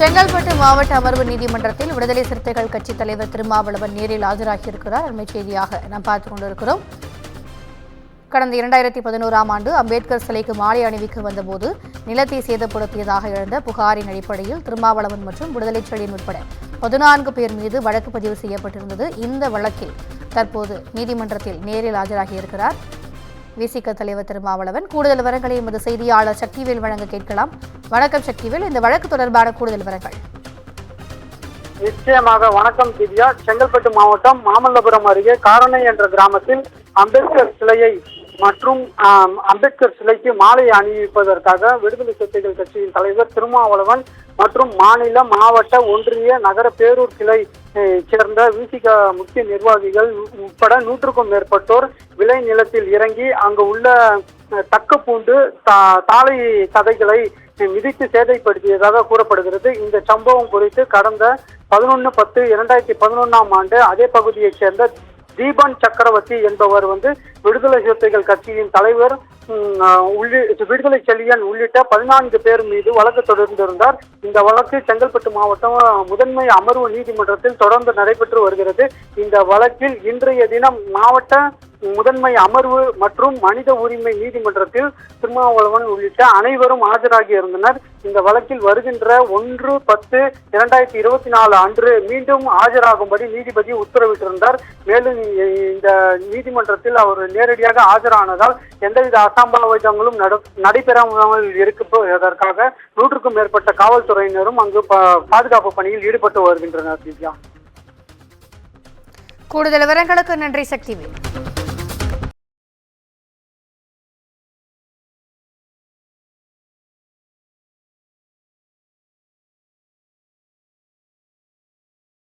செங்கல்பட்டு மாவட்ட அமர்வு நீதிமன்றத்தில் விடுதலை சிறுத்தைகள் கட்சித் தலைவர் திருமாவளவன் நேரில் ஆஜராகியிருக்கிறார். அண்மை செய்தியாக நாம் பார்த்துக் கொண்டிருக்கிறோம். கடந்த 2011ஆம் ஆண்டு அம்பேத்கர் சிலைக்கு மாலை அணிவிக்க வந்தபோது நிலத்தை சேதப்படுத்தியதாக எழுந்த புகாரின் அடிப்படையில் திருமாவளவன் மற்றும் விடுதலை செழியன் உட்பட 14 பேர் மீது வழக்கு பதிவு செய்யப்பட்டிருந்தது. இந்த வழக்கில் தற்போது நீதிமன்றத்தில் நேரில் ஆஜராகியிருக்கிறார் விசிக தலைவர் திருமாவளவன். கூடுதல் விவரங்களை எமது செய்தியாளர் சக்திவேல் வழங்க கேட்கலாம். வணக்கம் சக்திவேல், இந்த வழக்கு தொடர்பான கூடுதல் விவரங்கள். நிச்சயமாக வணக்கம் திவ்யா. செங்கல்பட்டு மாவட்டம் மாமல்லபுரம் அருகே காரணை என்ற கிராமத்தில் அம்பேத்கர் சிலையை மற்றும் அம்பேத்கர் சிலைக்கு மாலை அணிவிப்பதற்காக விடுதலை சிறுத்தைகள் கட்சியின் தலைவர் திருமாவளவன் மற்றும் மாநில, மாவட்ட, ஒன்றிய, நகர, பேரூர் கிளை சேர்ந்த விசிக முக்கிய நிர்வாகிகள் உட்பட 100க்கும் மேற்பட்டோர் விளை நிலத்தில் இறங்கி அங்கு உள்ள தக்கப்பூண்டு தாளை கதைகளை மிதித்து சேதைப்படுத்தியதாக கூறப்படுகிறது. இந்த சம்பவம் குறித்து கடந்த 11/10/2011ஆம் ஆண்டு அதே பகுதியைச் சேர்ந்த தீபன் சக்கரவர்த்தி என்பவர் விடுதலை சிறுத்தைகள் கட்சியின் தலைவர் விடுதலை செழியன் உள்ளிட்ட 14 பேர் மீது வழக்கு தொடர்ந்திருந்தார். இந்த வழக்கு செங்கல்பட்டு மாவட்டம் முதன்மை அமர்வு நீதிமன்றத்தில் தொடர்ந்து நடைபெற்று வருகிறது. இந்த வழக்கில் இன்றைய தினம் மாவட்ட முதன்மை அமர்வு மற்றும் மனித உரிமை நீதிமன்றத்தில் திருமாவளவன் உள்ளிட்ட அனைவரும் ஆஜராகி இருந்தனர். இந்த வழக்கில் வருகின்ற 1/10/2024 அன்று மீண்டும் ஆஜராகும்படி நீதிபதி உத்தரவிட்டிருந்தார். மேலும் இந்த நீதிமன்றத்தில் அவர் நேரடியாக ஆஜரானதால் எந்தவித அசம்பாவிதங்களும் நடைபெறாமல் இருப்பதற்காக 100க்கும் மேற்பட்ட காவல்துறையினரும் அங்கு பாதுகாப்பு பணியில் ஈடுபட்டு வருகின்றனர். கூடுதல் விவரங்களுக்கு நன்றி சக்திவேல்.